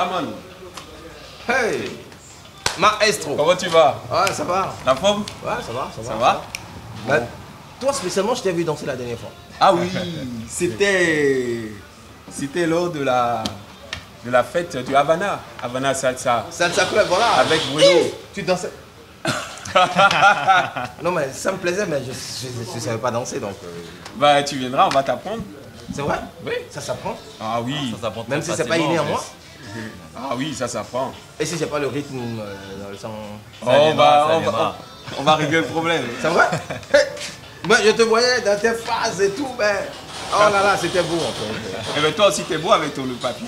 caméraman. Hey, maestro. Comment tu vas? Ouais, ça va. La forme? Ouais, ça va, ça va. Ça va? Bah, toi spécialement, je t'ai vu danser la dernière fois. Ah oui, c'était lors de la fête du Havana. Havana Salsa. Salsa Club, voilà. Avec Bruno. Tu dansais. Non, mais ça me plaisait, mais je ne savais pas danser, donc... Bah, tu viendras, on va t'apprendre. C'est vrai? Oui. Ça s'apprend? Ah oui. Ça s'apprend Même très si c'est pas facilement, inné en en moi? Ah oui, ça s'apprend. Et si c'est pas le rythme dans le sang? On va régler le problème. C'est vrai? Hey, moi, je te voyais dans tes phases et tout, mais... Oh là là, c'était beau, en fait. Et bien toi aussi, t'es beau avec ton papier.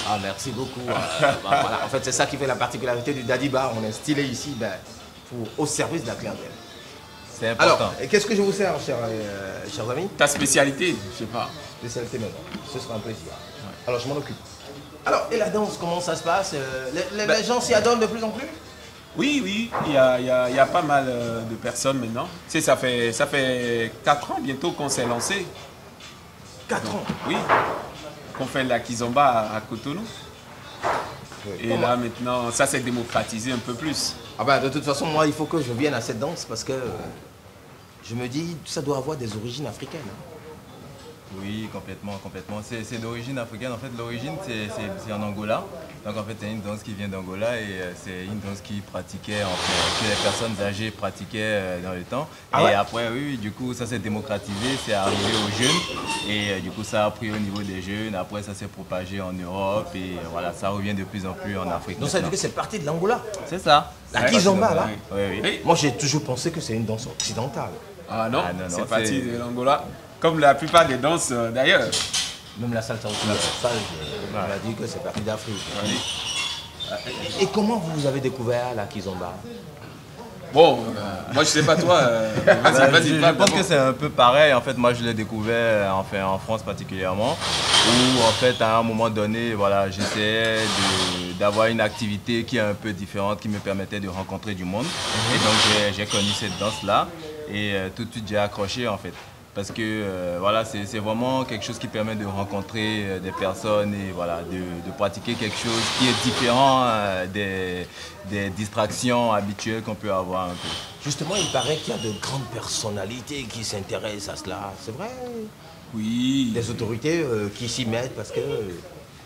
Ah, merci beaucoup. Bah, voilà. En fait, c'est ça qui fait la particularité du Daddy Bar. On est stylé ici au service de la clientèle. C'est important. Alors, qu'est-ce que je vous sers, chers amis? Ta spécialité, je sais pas. Spécialité maintenant. Ce sera un plaisir. Alors, je m'en occupe. Alors, et la danse, comment ça se passe? Les gens s'y adonnent de plus en plus? Oui, il y a pas mal de personnes maintenant. Tu sais, ça fait 4 ans bientôt qu'on s'est lancé. 4 ans? Oui, qu'on fait la kizomba à Cotonou. Et là maintenant, ça s'est démocratisé un peu plus. Ah bah, de toute façon, moi, il faut que je vienne à cette danse parce que je me dis, ça doit avoir des origines africaines. Hein. Oui, complètement. C'est d'origine africaine. En fait, l'origine, c'est en Angola. Donc, en fait, c'est une danse qui vient d'Angola et c'est une danse qui pratiquait, en fait, que les personnes âgées pratiquaient dans le temps. Ah et ouais? après, oui, du coup, ça s'est démocratisé, c'est arrivé aux jeunes. Et du coup, ça a pris au niveau des jeunes. Après, ça s'est propagé en Europe et voilà, ça revient de plus en plus en Afrique. Donc, ça veut dire que c'est parti de l'Angola. C'est ça. La kizomba, là? Oui. Moi, j'ai toujours pensé que c'est une danse occidentale. Ah non, Ah non, c'est non, parti de l'Angola. Comme la plupart des danses d'ailleurs. Même la salsa aussi. Ça, on m'a dit que c'est parti d'Afrique. Et comment vous avez découvert la kizomba? Bon, moi je sais pas toi. Vas-y, Je pense que c'est un peu pareil. En fait, moi, je l'ai découvert en France particulièrement, où en fait, à un moment donné, voilà, j'essayais d'avoir une activité qui est un peu différente, qui me permettait de rencontrer du monde. Et donc, j'ai connu cette danse-là et tout de suite, j'ai accroché en fait. Parce que voilà, c'est vraiment quelque chose qui permet de rencontrer des personnes et voilà, de pratiquer quelque chose qui est différent des distractions habituelles qu'on peut avoir un peu. Justement, il paraît qu'il y a de grandes personnalités qui s'intéressent à cela. C'est vrai? Oui. Des autorités qui s'y mettent parce que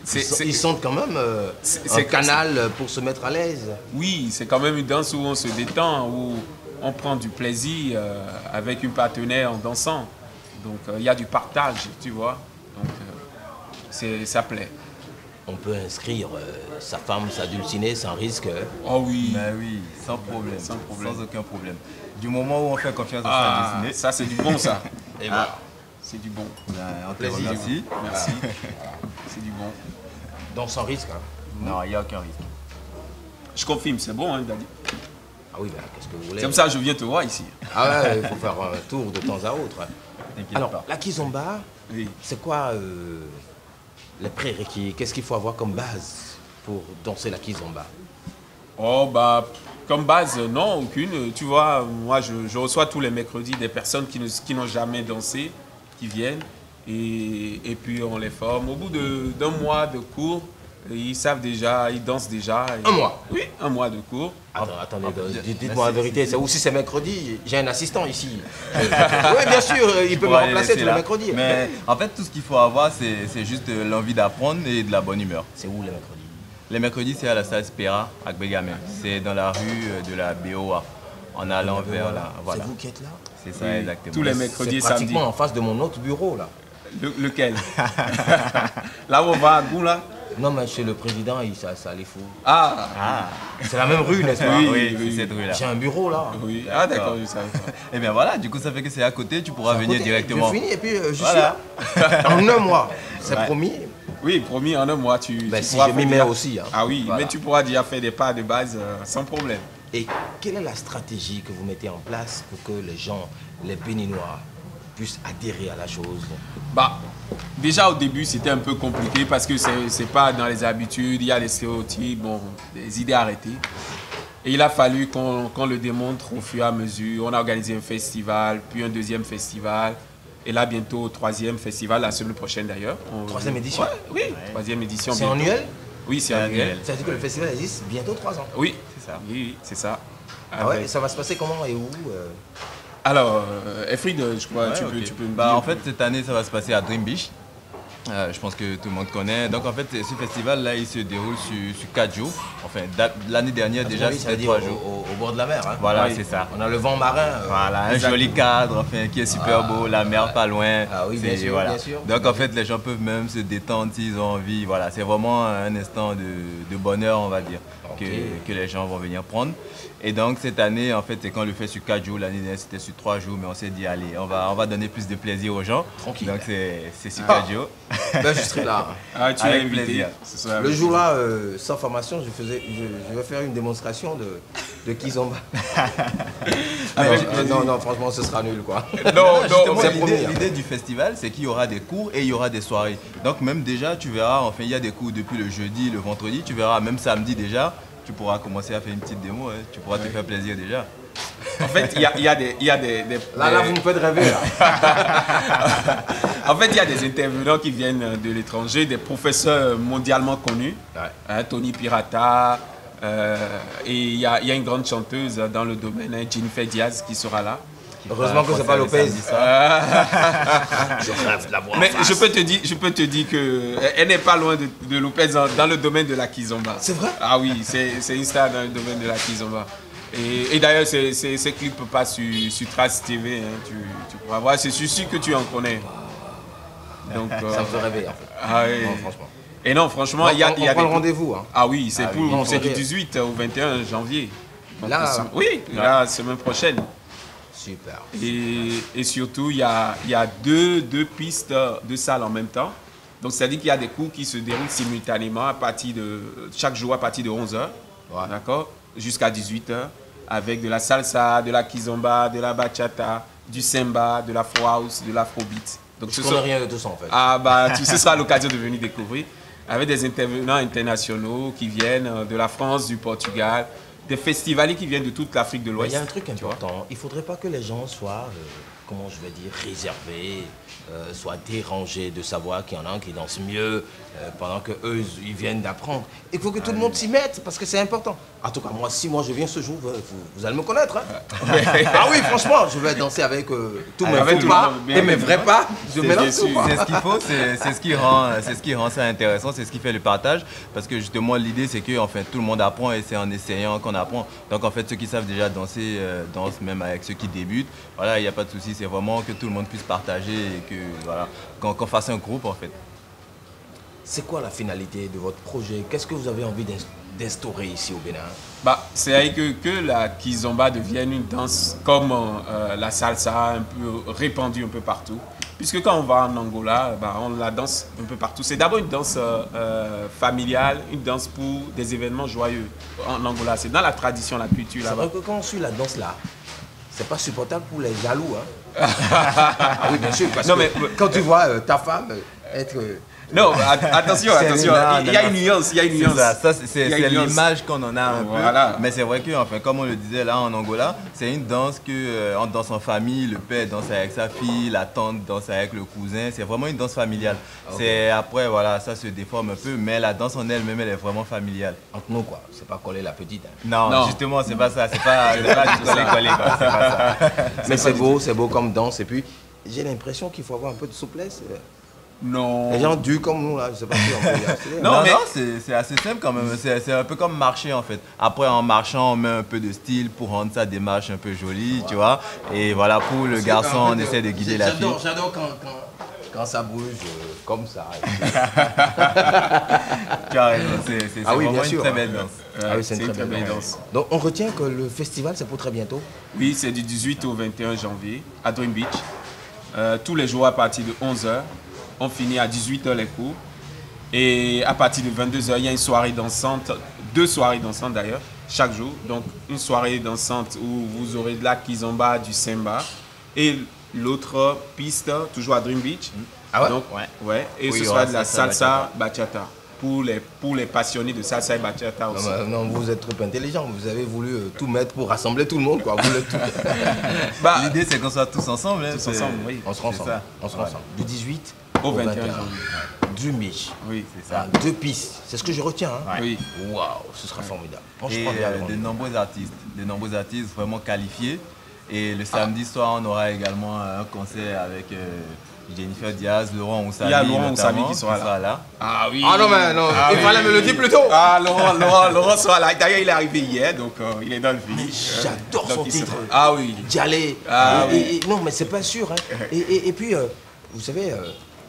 C'est- ils sentent quand même un canal pour se mettre à l'aise. Oui, c'est quand même une danse où on se détend, où on prend du plaisir avec une partenaire en dansant. Donc il y a du partage, tu vois. Donc ça plaît. On peut inscrire sa femme, sa dulcinée sans risque. Oh oui. Mais oui, sans problème, Sans problème. sans aucun problème. Du moment où on fait confiance à Ah, sa destinée, ça c'est du bon ça. Et Ah, voilà. c'est du bon. on te Plaisir. remercie. Merci. C'est du bon. Donc sans risque. Hein. Non, il n'y a aucun risque. Je confirme, c'est bon, hein, Daddy. Ah oui, ben, qu'est-ce que vous voulez? C'est comme ça que je viens te voir ici. Ah ouais, il faut faire un tour de temps à autre. T'inquiète Alors, pas. la kizomba, Oui. c'est quoi les prérequis? Qu'est-ce qu'il faut avoir comme base pour danser la kizomba? Oh bah comme base, non, aucune. Tu vois, moi je reçois tous les mercredis des personnes qui n'ont jamais dansé, qui viennent. Et puis on les forme. Au bout d'un mois de cours, ils savent déjà, ils dansent déjà. Un mois? Oui, un mois de cours. Attendez, dites-moi la vérité. C'est aussi c'est mercredi. J'ai un assistant ici. Oui, bien sûr, il peut me Pour aller remplacer laisser tous les là. mercredis. Mais en fait, tout ce qu'il faut avoir, c'est juste l'envie d'apprendre et de la bonne humeur. C'est où les mercredis? Les mercredis, c'est à la salle Spera, à Bégamin. C'est dans la rue de la BOA, en allant vers là. Voilà. C'est vous qui êtes là? C'est ça, Oui, exactement. tous les mercredis et C'est samedis. pratiquement en face de mon autre bureau, là. Lequel? Là où on va à Goût, là? Non, mais chez le président, ça les fout. Ah, Ah, C'est la même rue, n'est-ce pas? oui, c'est cette rue-là. J'ai un bureau, là. oui. Ah d'accord, je savais pas. Et bien voilà, du coup, ça fait que c'est à côté, tu pourras À venir côté, directement. Je finis et puis je Voilà. suis là. En un mois. C'est Ouais. promis. Oui, promis, en un mois, tu Ben, tu si pourras je m'y faire mets déjà- aussi, hein. Ah oui, Voilà. mais tu pourras déjà faire des pas de base sans problème. Et quelle est la stratégie que vous mettez en place pour que les gens, les Béninois, puissent adhérer à la chose? Bah, déjà au début, c'était un peu compliqué parce que c'est pas dans les habitudes, il y a les stéréotypes, bon, des idées arrêtées. Et il a fallu qu'on le démontre au fur et à mesure. On a organisé un festival, puis un deuxième festival. Et là, bientôt, troisième festival, la semaine prochaine d'ailleurs. Troisième édition? Ouais, oui, troisième édition. C'est bientôt. annuel? Oui, c'est annuel. Ça veut dire que le festival existe bientôt 3 ans. Oui, C'est ça. oui, c'est ça. Ah ouais, et ça va se passer comment et où Alors, Efrid, je crois, Ouais, tu ok. peux me Bah, dire. en fait, cette année, ça va se passer à Dream Beach. Je pense que tout le monde connaît. Donc, en fait, ce festival-là, il se déroule sur 4 jours. Enfin, l'année dernière, déjà, oui, ça veut c'était dire 3 jours. au bord de la mer. Hein. Voilà, Oui. c'est ça. On a le vent marin. Voilà, un joli cadre, enfin, qui est super beau, la mer pas loin. Ah oui, bien C'est- sûr, voilà. bien sûr. Donc en fait, les gens peuvent même se détendre s'ils ont envie. Voilà, c'est vraiment un instant de bonheur, on va dire, Ok. que les gens vont venir prendre. Et donc cette année, en fait, c'est qu'on le fait sur 4 jours. L'année dernière, c'était sur 3 jours, mais on s'est dit, allez, on va donner plus de plaisir aux gens. Tranquille. Donc c'est sur 4 jours. Ben, je serai là. Ah, tu es Avec invité. plaisir. Ce soir. Le jour-là, sans formation, je vais faire une démonstration de Kizomba. Non, franchement, ce sera nul, quoi. Non, Justement, non, c'est promis, l'idée du festival, c'est qu'il y aura des cours et il y aura des soirées. Donc même déjà, tu verras, enfin, il y a des cours depuis le jeudi, le vendredi, tu verras, même samedi déjà, tu pourras commencer à faire une petite démo, hein. Tu pourras te faire plaisir déjà. En fait, il y a des Là, vous me faites rêver, là. En fait, il y a des intervenants qui viennent de l'étranger, des professeurs mondialement connus, Ouais. hein, Tony Pirata, et il y a une grande chanteuse dans le domaine, hein, Jennifer Diaz, qui sera là. Heureusement que c'est pas Lopez. Je rêve de la voir. Mais je peux te dire que elle n'est pas loin de Lopez dans le domaine de la kizomba. C'est vrai? Ah oui, c'est une star dans le domaine de la kizomba. Et d'ailleurs, ces clips passent sur Trace TV, hein, tu pourras voir. C'est sûr que tu en connais. Donc, Ça me fait rêver, en fait. ah oui. Non, franchement. Et non, franchement, il y a on prend des... le rendez-vous. Hein. Ah oui, c'est non, c'est du c'est 18 au 21 janvier. Donc, Là, oui, la semaine prochaine. Super. Et surtout, il y a deux pistes de salles en même temps. Donc, c'est-à-dire qu'il y a des cours qui se déroulent simultanément chaque jour à partir de 11h, Ouais. d'accord, jusqu'à 18h, avec de la salsa, de la kizomba, de la bachata, du semba, de l'afro house, de l'afrobeat. Donc, Je connais rien de tout ça, en fait. ah bah, ce sera l'occasion de venir découvrir avec des intervenants internationaux qui viennent de la France, du Portugal, des festivaliers qui viennent de toute l'Afrique de Il l'Ouest. y a un truc important. Il ne faudrait pas que les gens soient, comment je vais dire, réservés, soient dérangés de savoir qu'il y en a un qui danse mieux pendant qu'eux, ils viennent d'apprendre. Il faut que tout le monde s'y mette parce que c'est important. En tout cas, moi, si moi je viens ce jour, vous allez me connaître. Hein. Ah oui, franchement, je vais danser avec tous mes Avec faux tout pas le monde, bien et mes sûr. vrais pas. Je C'est mélange bien tout. sûr. Quoi. C'est ce qu'il faut, c'est ce qui rend ça intéressant, c'est ce qui fait le partage. Parce que justement, l'idée, c'est que enfin, tout le monde apprend et c'est en essayant qu'on apprend. Donc en fait, ceux qui savent déjà danser, dansent même avec ceux qui débutent. Voilà, il n'y a pas de souci, c'est vraiment que tout le monde puisse partager et que voilà, qu'on fasse un groupe en fait. C'est quoi la finalité de votre projet? Qu'est-ce que vous avez envie d'instaurer ici au Bénin? Bah, c'est que la kizomba devienne une danse comme la salsa, un peu répandue un peu partout. Puisque quand on va en Angola, bah, on la danse un peu partout. C'est d'abord une danse familiale, une danse pour des événements joyeux en Angola. C'est dans la tradition, la culture C'est là-bas. vrai que quand on suit la danse là, c'est pas supportable pour les jaloux. Hein. Ah oui, bien sûr. Parce Non, que mais- quand tu vois ta femme être. Non, attention, attention. Non, Il y a non, une nuance, il y a une C'est nuance. ça, Il y a c'est une nuance. l'image qu'on en a un Voilà. peu. Mais c'est vrai que, enfin, comme on le disait là en Angola, c'est une danse que on danse en famille, le père danse avec sa fille, la tante danse avec le cousin. C'est vraiment une danse familiale. Ok. C'est après, voilà, ça se déforme un peu, mais la danse en elle-même, elle est vraiment familiale. Entre nous, quoi. C'est pas coller la petite. Hein. Non, Non. justement, c'est pas ça. C'est pas du coller-coller, quoi. C'est pas ça. Mais c'est beau comme danse. Et puis, j'ai l'impression qu'il faut avoir un peu de souplesse. Non. Les gens durs comme nous, là, je sais pas si on peut y accéder. Non, Non, mais- non, c'est assez simple quand même. C'est un peu comme marcher en fait. Après, en marchant, on met un peu de style pour rendre sa démarche un peu jolie, tu vois. Et voilà, pour le garçon, on essaie de guider la fille. J'adore quand ça bouge comme ça. Tu as raison, c'est Ah oui, vraiment bien une sûr. très belle danse. Ah oui, c'est une très belle danse. Donc, on retient que le festival, c'est pour très bientôt. Oui, c'est du 18 au 21 janvier à Dream Beach. Tous les jours à partir de 11h. On finit à 18h les cours. Et à partir de 22h, il y a une soirée dansante, 2 soirées dansantes d'ailleurs, chaque jour. Donc une soirée dansante où vous aurez de la kizomba, du semba. Et l'autre piste, toujours à Dream Beach. Ah ouais? Donc, ouais. Et Oui, ce il y sera aura de la salsa, salsa bachata. Pour les passionnés de salsa et bachata aussi. Non, vous êtes trop intelligent. Vous avez voulu tout mettre pour rassembler tout le monde, quoi. Vous voulez tout... Bah, L'idée, c'est qu'on soit tous ensemble. Hein, tous ensemble, oui. On se rend C'est ensemble. ça. On se rend ensemble. Du 18 Au 21 janvier. Dream Beach. Oui, c'est ça. 2 pistes. C'est ce que je retiens. Hein. Oui. Waouh, ce sera formidable. Moi, je Et prends bien de nombreux artistes vraiment qualifiés. Et le samedi soir, on aura également un concert avec Jennifer Diaz, Laurent Oussami. Il y a Laurent notamment, Oussami qui sera là. Ah oui. Ah non, mais non, il fallait me le dire plus tôt. Ah, Laurent sera là. D'ailleurs, il est arrivé hier, donc il est dans le finish. J'adore son titre. Ah oui. Djalé. Ah oui. Non, mais c'est pas sûr. Hein. Et puis, vous savez,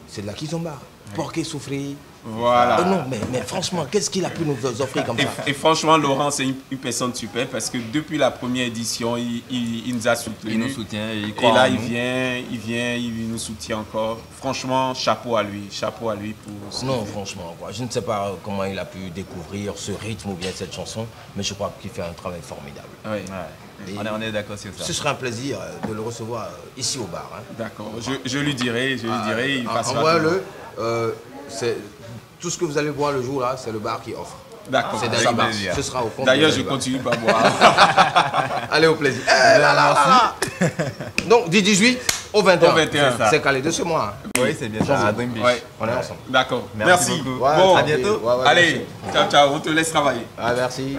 c'est de la kizomba. Porqué souffrir. Voilà. Non, mais franchement, qu'est-ce qu'il a pu nous offrir comme ça? Et franchement, Laurent, c'est une personne super parce que depuis la première édition, il nous a soutenus. Il nous soutient et il croit Et là, en il nous soutient encore. Franchement, chapeau à lui pour ce Non, qu'il fait. franchement, quoi. Je ne sais pas comment il a pu découvrir ce rythme ou bien cette chanson, mais je crois qu'il fait un travail formidable. Oui. Ouais. On est d'accord sur ça. Ce serait un plaisir de le recevoir ici au bar. Hein. D'accord. Je lui dirai, il passera. Envoie-le. Tout ce que vous allez boire le jour là, c'est le bar qui offre. D'accord. C'est Ça Daily Bar. marche. Ce sera au compte. D'ailleurs, de je Daily Bar. continue par boire. Allez, au plaisir. Donc, du 18 au 21. Au 21. C'est calé de ce mois. Oui, c'est bien ça. À Dream Beach. Ouais. On est ensemble. D'accord. Merci Merci. beaucoup. Ouais, Bon, à bientôt. Ouais, allez, ciao, ciao, on te laisse travailler. merci.